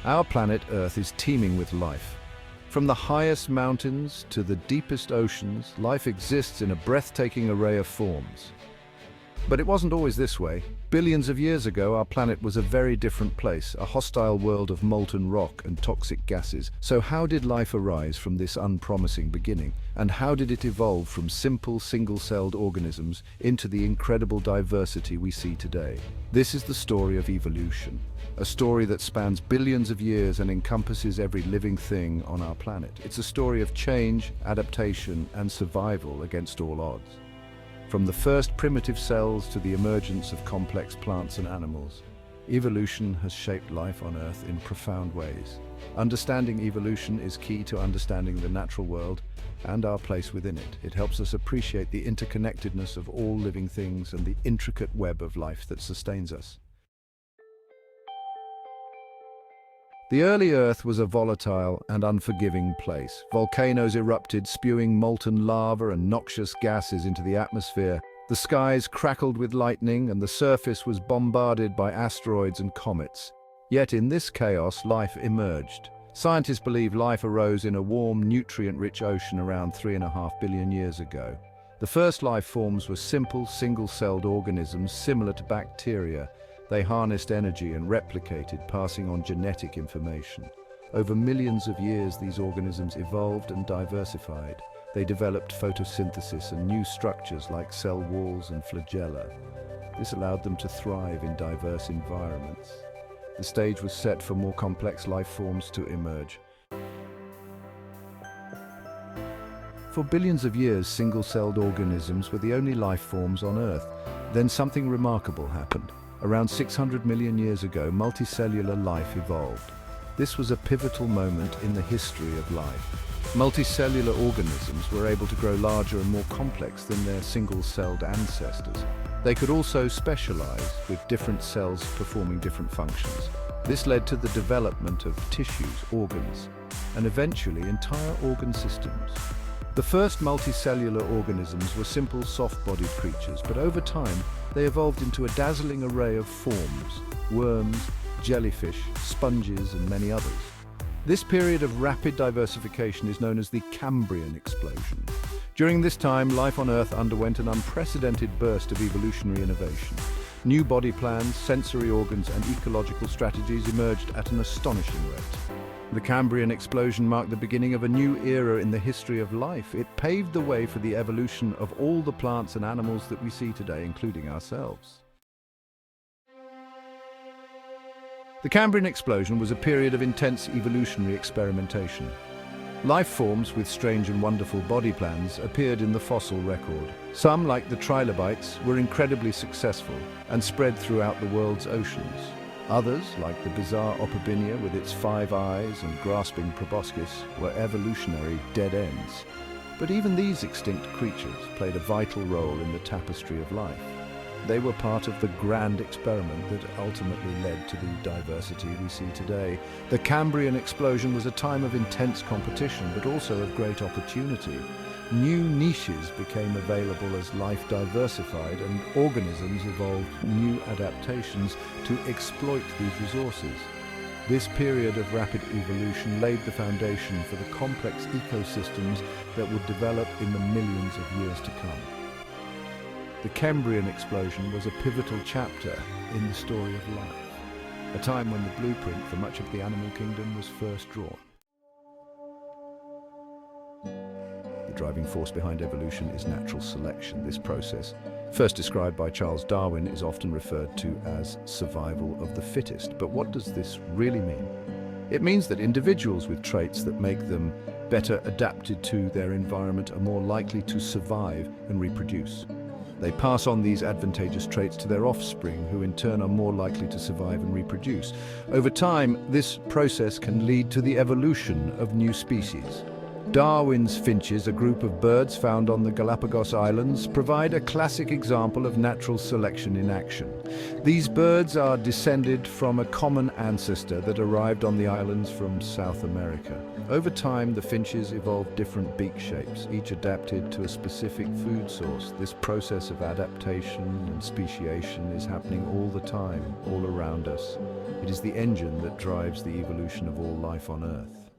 Our planet Earth is teeming with life. From the highest mountains to the deepest oceans, life exists in a breathtaking array of forms. But it wasn't always this way. Billions of years ago, our planet was a very different place, a hostile world of molten rock and toxic gases. So how did life arise from this unpromising beginning? And how did it evolve from simple single-celled organisms into the incredible diversity we see today? This is the story of evolution, a story that spans billions of years and encompasses every living thing on our planet. It's a story of change, adaptation, and survival against all odds. From the first primitive cells to the emergence of complex plants and animals, evolution has shaped life on Earth in profound ways. Understanding evolution is key to understanding the natural world and our place within it. It helps us appreciate the interconnectedness of all living things and the intricate web of life that sustains us. The early Earth was a volatile and unforgiving place. Volcanoes erupted, spewing molten lava and noxious gases into the atmosphere. The skies crackled with lightning, and the surface was bombarded by asteroids and comets. Yet in this chaos, life emerged. Scientists believe life arose in a warm, nutrient-rich ocean around 3.5 billion years ago. The first life forms were simple, single-celled organisms similar to bacteria. They harnessed energy and replicated, passing on genetic information. Over millions of years, these organisms evolved and diversified. They developed photosynthesis and new structures like cell walls and flagella. This allowed them to thrive in diverse environments. The stage was set for more complex life forms to emerge. For billions of years, single-celled organisms were the only life forms on Earth. Then something remarkable happened. Around 600 million years ago, multicellular life evolved. This was a pivotal moment in the history of life. Multicellular organisms were able to grow larger and more complex than their single-celled ancestors. They could also specialize, with different cells performing different functions. This led to the development of tissues, organs, and eventually entire organ systems. The first multicellular organisms were simple, soft-bodied creatures, but over time, they evolved into a dazzling array of forms: worms, jellyfish, sponges, and many others. This period of rapid diversification is known as the Cambrian explosion. During this time, life on Earth underwent an unprecedented burst of evolutionary innovation. New body plans, sensory organs, and ecological strategies emerged at an astonishing rate. The Cambrian explosion marked the beginning of a new era in the history of life. It paved the way for the evolution of all the plants and animals that we see today, including ourselves. The Cambrian explosion was a period of intense evolutionary experimentation. Life forms with strange and wonderful body plans appeared in the fossil record. Some, like the trilobites, were incredibly successful and spread throughout the world's oceans. Others, like the bizarre Opabinia with its 5 eyes and grasping proboscis, were evolutionary dead ends. But even these extinct creatures played a vital role in the tapestry of life. They were part of the grand experiment that ultimately led to the diversity we see today. The Cambrian explosion was a time of intense competition, but also of great opportunity. New niches became available as life diversified, and organisms evolved new adaptations to exploit these resources. This period of rapid evolution laid the foundation for the complex ecosystems that would develop in the millions of years to come. The Cambrian explosion was a pivotal chapter in the story of life, a time when the blueprint for much of the animal kingdom was first drawn. The driving force behind evolution is natural selection. This process, first described by Charles Darwin, is often referred to as survival of the fittest. But what does this really mean? It means that individuals with traits that make them better adapted to their environment are more likely to survive and reproduce. They pass on these advantageous traits to their offspring, who in turn are more likely to survive and reproduce. Over time, this process can lead to the evolution of new species. Darwin's finches, a group of birds found on the Galapagos Islands, provide a classic example of natural selection in action. These birds are descended from a common ancestor that arrived on the islands from South America. Over time, the finches evolved different beak shapes, each adapted to a specific food source. This process of adaptation and speciation is happening all the time, all around us. It is the engine that drives the evolution of all life on Earth.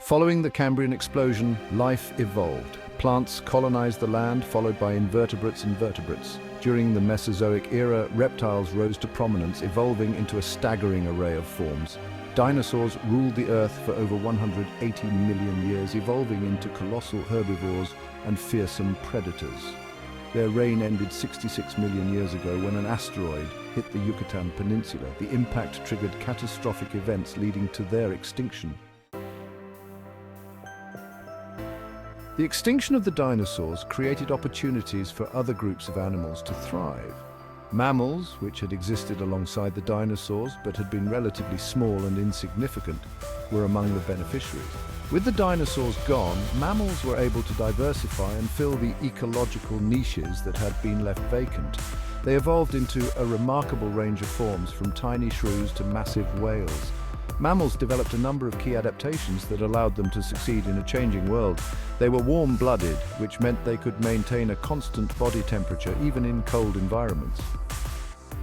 Following the Cambrian explosion, life evolved. Plants colonized the land, followed by invertebrates and vertebrates. During the Mesozoic era, reptiles rose to prominence, evolving into a staggering array of forms. Dinosaurs ruled the Earth for over 180 million years, evolving into colossal herbivores and fearsome predators. Their reign ended 66 million years ago when an asteroid hit the Yucatan Peninsula. The impact triggered catastrophic events leading to their extinction. The extinction of the dinosaurs created opportunities for other groups of animals to thrive. Mammals, which had existed alongside the dinosaurs but had been relatively small and insignificant, were among the beneficiaries. With the dinosaurs gone, mammals were able to diversify and fill the ecological niches that had been left vacant. They evolved into a remarkable range of forms, from tiny shrews to massive whales. Mammals developed a number of key adaptations that allowed them to succeed in a changing world. They were warm-blooded, which meant they could maintain a constant body temperature even in cold environments.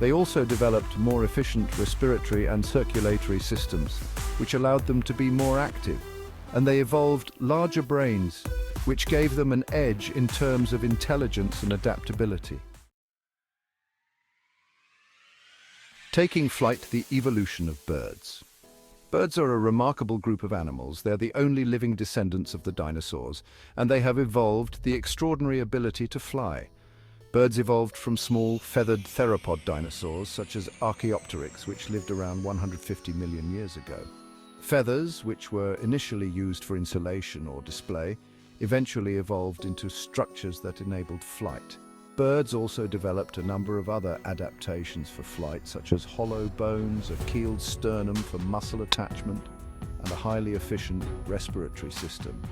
They also developed more efficient respiratory and circulatory systems, which allowed them to be more active. And they evolved larger brains, which gave them an edge in terms of intelligence and adaptability. Taking flight: the evolution of birds. Birds are a remarkable group of animals. They're the only living descendants of the dinosaurs, and they have evolved the extraordinary ability to fly. Birds evolved from small, feathered theropod dinosaurs, such as Archaeopteryx, which lived around 150 million years ago. Feathers, which were initially used for insulation or display, eventually evolved into structures that enabled flight. Birds also developed a number of other adaptations for flight, such as hollow bones, a keeled sternum for muscle attachment, and a highly efficient respiratory system.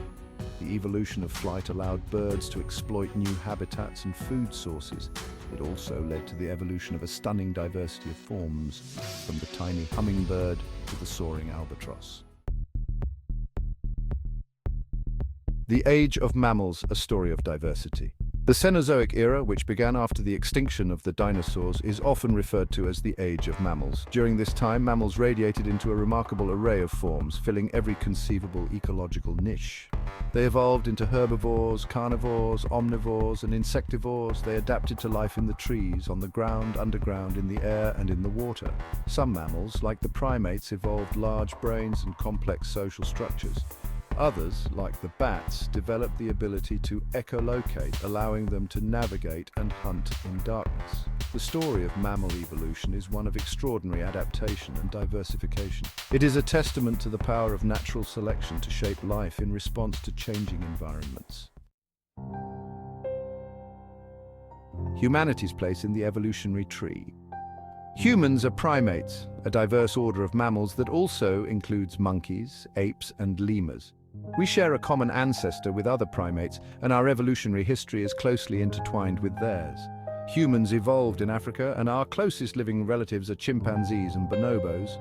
The evolution of flight allowed birds to exploit new habitats and food sources. It also led to the evolution of a stunning diversity of forms, from the tiny hummingbird to the soaring albatross. The Age of Mammals: a story of diversity. The Cenozoic era, which began after the extinction of the dinosaurs, is often referred to as the Age of Mammals. During this time, mammals radiated into a remarkable array of forms, filling every conceivable ecological niche. They evolved into herbivores, carnivores, omnivores, and insectivores. They adapted to life in the trees, on the ground, underground, in the air, and in the water. Some mammals, like the primates, evolved large brains and complex social structures. Others, like the bats, developed the ability to echolocate, allowing them to navigate and hunt in darkness. The story of mammal evolution is one of extraordinary adaptation and diversification. It is a testament to the power of natural selection to shape life in response to changing environments. Humanity's place in the evolutionary tree. Humans are primates, a diverse order of mammals that also includes monkeys, apes, and lemurs. We share a common ancestor with other primates, and our evolutionary history is closely intertwined with theirs. Humans evolved in Africa, and our closest living relatives are chimpanzees and bonobos.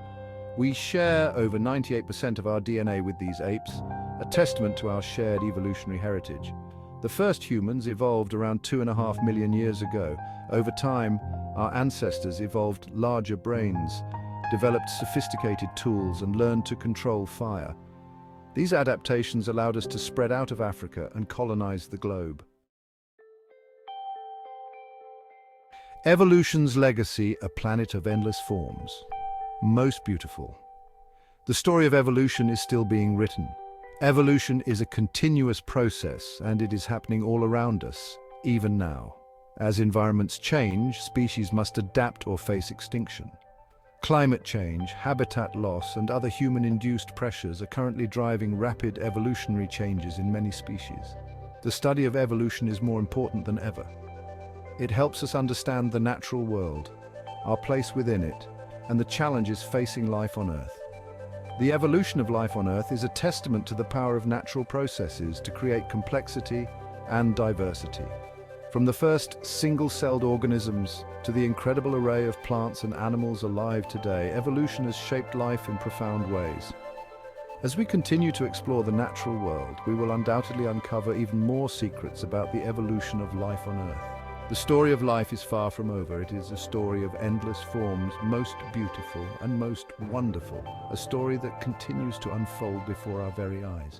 We share over 98% of our DNA with these apes, a testament to our shared evolutionary heritage. The first humans evolved around 2.5 million years ago. Over time, our ancestors evolved larger brains, developed sophisticated tools, and learned to control fire. These adaptations allowed us to spread out of Africa and colonize the globe. Evolution's legacy: a planet of endless forms. Most beautiful. The story of evolution is still being written. Evolution is a continuous process, and it is happening all around us, even now. As environments change, species must adapt or face extinction. Climate change, habitat loss, and other human-induced pressures are currently driving rapid evolutionary changes in many species. The study of evolution is more important than ever. It helps us understand the natural world, our place within it, and the challenges facing life on Earth. The evolution of life on Earth is a testament to the power of natural processes to create complexity and diversity. From the first single-celled organisms to the incredible array of plants and animals alive today, evolution has shaped life in profound ways. As we continue to explore the natural world, we will undoubtedly uncover even more secrets about the evolution of life on Earth. The story of life is far from over. It is a story of endless forms, most beautiful and most wonderful. A story that continues to unfold before our very eyes.